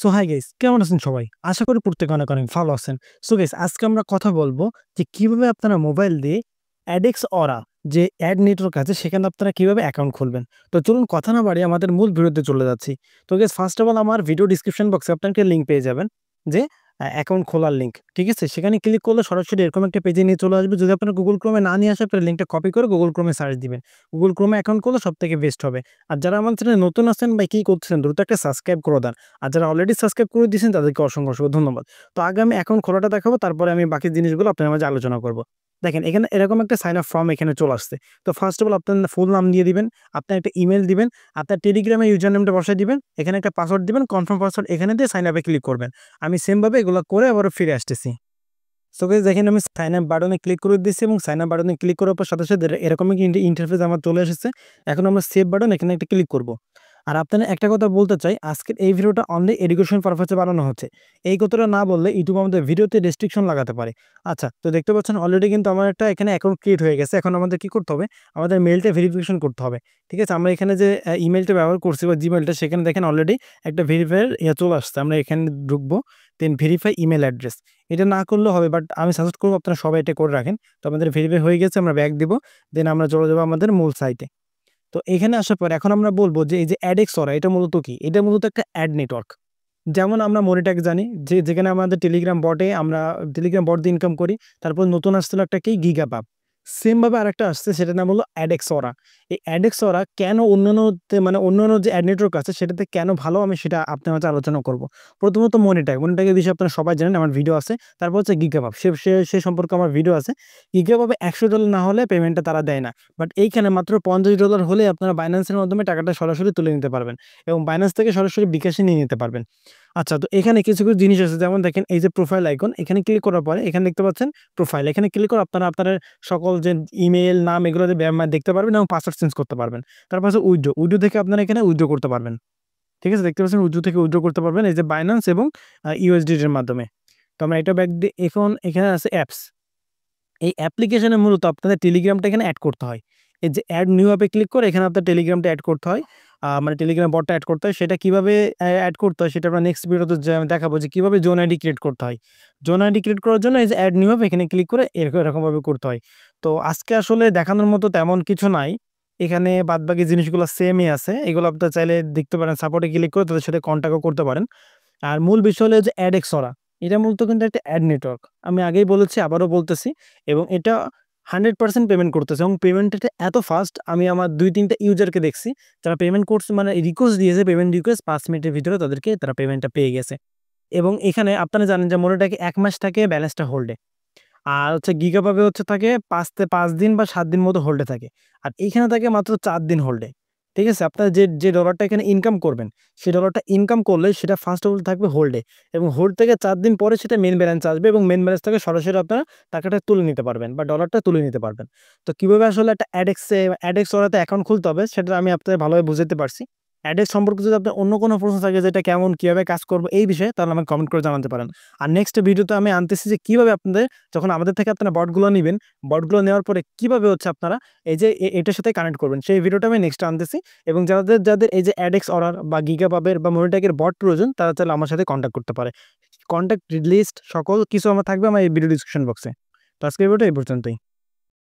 So hi guys, কেমন আছেন সবাই? আশা করি প্রত্যেকে অনেক অনেক ভালো আছেন। সো গাইস, আজকে আমরা কথা বলবো যে কিভাবে আপনারা মোবাইল দিয়ে অ্যাডেক্স অরা যে অ্যাড নেটওয়ার্ক আছে সেখানে আপনারা কিভাবে অ্যাকাউন্ট খুলবেন। তো চলুন কথা না বাড়িয়ে আমাদের মূল ভিডিওতে চলে যাচ্ছি। তো গাইস, ফার্স্ট অফ অল আমার ভিডিও ডেসক্রিপশন বক্সে আপনারা একটা লিংক পেয়ে যাবেন যে অ্যাকাউন্ট খোলার লিংক। ঠিক আছে? সেখানে ক্লিক করলে সরাসরি এরকম একটা পেজে নিয়ে চলে আসবে। যদি আপনার Google Chrome এ না নিয়ে আসে, আপনারা লিংকটা কপি করে Google Chrome এ সার্চ দিবেন। Google Chrome এ অ্যাকাউন্ট করলে সবথেকে বেস্ট হবে। আর যারা আমার চ্যানেলে নতুন আছেন বা কি করতেছেন, দ্রুত একটা সাবস্ক্রাইব করে দেন। আর যারা অলরেডি সাবস্ক্রাইব করে দিয়েছেন তাদেরকে অসংখ্য, অসংখ্য ধন্যবাদ। তো আগে আমি অ্যাকাউন্ট খোলাটা দেখাবো, তারপরে আমি বাকি জিনিসগুলো আপনাদের মাঝে আলোচনা করব। দেখেন এখানে এরকম একটা সাইন আপ ফর্ম এখানে চলে আসছে। তো ফার্স্ট অফ অল আপনার ফুল নাম দিয়ে দিবেন, আপনার একটা ইমেইল দিবেন, আপনার টেলিগ্রামে ইউজার নেমটা বসায় দিবেন, এখানে একটা পাসওয়ার্ড দিবেন, কনফার্ম পাসওয়ার্ড এখানে দিয়ে সাইন আপে ক্লিক করবেন। আমি সেম ভাবে এগুলো করে আবারও ফিরে আসতেছি। সো গাইস, দেখেন আমি সাইন আপ বাটনে ক্লিক করে দিয়েছি এবং সাইন আপ বাটনে ক্লিক করার পর সাথে, সাথে এরকমই কিন্তু ইন্টারফেস আমার চলে এসেছে। এখন আমরা সেভ বাটন এখানে একটা ক্লিক করব। আর আপনাদের একটা কথা বলতে চাই, আজকের এই ভিডিওটা অনলি এডুকেশন পারপাসে বানানো হচ্ছে। এই কথাটা না বললে ইউটিউব আমাদের ভিডিওতে রেস্ট্রিকশন লাগাতে পারে। আচ্ছা, তো দেখতে পাচ্ছেন অলরেডি কিন্তু আমার একটা এখানে অ্যাকাউন্ট ক্রিয়েট হয়ে গেছে। এখন আমাদের কি করতে হবে? আমাদের মেইলটা ভেরিফিকেশন করতে হবে। ঠিক আছে? আমরা এখানে যে ইমেইলটা ব্যবহার করছি বা জিমেইলটা, সেখানে দেখেন অলরেডি একটা ভেরিফায়ার চলে আসছে। আমরা এখানে ঢুকবো, দেন ভেরিফাই ইমেইল অ্যাড্রেস। এটা না করলেও হবে, বাট আমি সাজেস্ট করব আপনারা সবাই এটা করে রাখেন। তো আমাদের ভেরিফাই হয়ে গেছে, আমরা ব্যাক দিব, দেন আমরা চলে যাবো আমাদের মূল সাইটে। তো এখানে আসার পর এখন আমরা বলবো যে এই যে অ্যাডেক্স অরা, এটা মূলত কি? এটা মূলত একটা অ্যাড নেটওয়ার্ক। যেমন আমরা মনিট্যাগ জানি যে যেখানে আমাদের টেলিগ্রাম বটে আমরা টেলিগ্রাম বট দিয়ে ইনকাম করি। তারপর নতুন আসছিল একটা কি গিগাপাব। সেম ভাবে আরেকটা আসছে, সেটার নাম হলো অ্যাডেক্স অরা। এই অ্যাডেক্স অরা কেন মানে অন্যান্য যে অ্যাড নেটওয়ার্ক আছে সেটাতে কেন ভালো, আমি সেটা আপনার মাঝে আলোচনা করব। প্রথমত মনিট্যাগের বিষয়ে আপনারা সবাই জানেন, আমার ভিডিও আছে। তারপর হচ্ছে গিগাপাব, সে সম্পর্কে আমার ভিডিও আছে। গিগাপাবে $100 না হলে পেমেন্টটা তারা দেয় না। বাট এইখানে মাত্র $50 হলে আপনারা বাইন্যান্সের মাধ্যমে টাকাটা সরাসরি তুলে নিতে পারবেন এবং বাইন্যান্স থেকে সরাসরি বিকাশে নিয়ে নিতে পারবেন। আচ্ছা, তো এখানে কিছু, কিছু জিনিস আছে, যেমন দেখেন এই যে প্রোফাইল আইকন, এখানে ক্লিক করার পরে এখানে দেখতে পাচ্ছেন প্রোফাইল। এখানে ক্লিক করে আপনারা আপনার সকল যে ইমেইল, নাম এগুলো দেখতে পারবেন এবং পাসওয়ার্ড চেঞ্জ করতে পারবেন। তারপর হচ্ছে উইথড্র থেকে আপনারা এখানে উইথড্র করতে পারবেন। ঠিক আছে? দেখতে পাচ্ছেন উইথড্র থেকে উইথড্র করতে পারবেন এই যে বাইন্যান্স এবং USDT এর মাধ্যমে। তো আমরা এটা ব্যাক দিয়ে এখন এখানে আছে অ্যাপস। এই অ্যাপ্লিকেশনে মূলত আপনাদের টেলিগ্রামটা এখানে এড করতে হয়। এই যে এড নিউ অ্যাপে ক্লিক করে এখানে আপনার টেলিগ্রামটা এড করতে হয়। মানে টেলিগ্রাম বটটা এড করতে হয়। সেটা কিভাবে এড করতে হয় সেটা আমরা নেক্সট ভিডিওতে দেখাবো যে কিভাবে জোন আইডি ক্রিয়েট করতে হয়। জোন আইডি ক্রিয়েট করার জন্য এই যে এড নিউ অ্যাপ এখানে ক্লিক করে এরকমভাবে করতে হয়। তো আজকে আসলে দেখানোর মতো তেমন কিছু নাই। এখানে বাদবাকি জিনিসগুলো সেমই আছে। এগুলো আপনারা চাইলে দেখতে পারেন, সাপোর্টে ক্লিক করে তাদের সাথে কন্ট্যাক্টও করতে পারেন। আর মূল বিষয় হলো যে অ্যাডেক্স ওরা। এটা মূলত কিন্তু একটা অ্যাড নেটওয়ার্ক। আমি আগেই বলেছি, আবারও বলতেছি, এবং এটা 100% পেমেন্ট করতেছে এবং পেমেন্টটা এত ফাস্ট, আমি আমার ২-৩ টা ইউজারকে দেখছি যারা পেমেন্ট করছে, মানে রিকোয়েস্ট দিয়েছে, পেমেন্ট রিকোয়েস্ট ৫ মিনিটের ভিতরে তাদেরকে তারা পেমেন্টটা পেয়ে গেছে। এবং এখানে আপনারা জানেন যে মোনেটাকে ১ মাস থাকে ব্যালেন্সটা হোল্ডে। আর হচ্ছে গিগাপাবে হচ্ছে থাকে ৫ দিন বা ৭ দিন মতো হোল্ডে থাকে। আর এইখানে থাকে মাত্র ৪ দিন হোল্ডে। ঠিক আছে? আপনারা যে ডলারটা এখানে ইনকাম করবেন, সেই ডলারটা ইনকাম করলে সেটা ফার্স্ট অফ অল থাকবে হোল্ডে এবং হোল্ড থেকে ৪ দিন পরে সেটা মেইন ব্যালেন্স আসবে এবং মেইন ব্যালেন্স থেকে সরাসরি আপনারা টাকাটা তুলে নিতে পারবেন বা ডলারটা তুলে নিতে পারবেন। তো কিভাবে আসলে একটা অ্যাডেক্স ওরাতে অ্যাকাউন্ট খুলতে হবে সেটা আমি আপনাদের ভালোভাবে বুঝাতে পারছি। অ্যাডেক্স সম্পর্কে যদি আপনার অন্য কোনো প্রশ্ন থাকে যে এটা কেমন, কিভাবে কাজ করবে এই বিষয়ে, তাহলে আমাকে কমেন্ট করে জানাতে পারেন। আর নেক্সট ভিডিওতে আমি আনতেছি যে কিভাবে আপনাদের, যখন আমাদের থেকে আপনারা বটগুলো নিবেন, বটগুলো নেওয়ার পরে কিভাবে হচ্ছে আপনারা এই যে এটার সাথে কানেক্ট করবেন, সেই ভিডিওটা আমি নেক্সট আনতেছি। এবং যাদের এই যে অ্যাডেক্স অর্ডার বা গিগাপাবের বা মনিট্যাগের বট প্রয়োজন, তারা চাইলে আমার সাথে কন্ট্যাক্ট করতে পারে। কন্ট্যাক্ট লিস্ট সকল কিছু আমার থাকবে আমার এই ভিডিও ডিসক্রিপশন বক্সে। তো আজকের ভিডিওটা এই পর্যন্তই।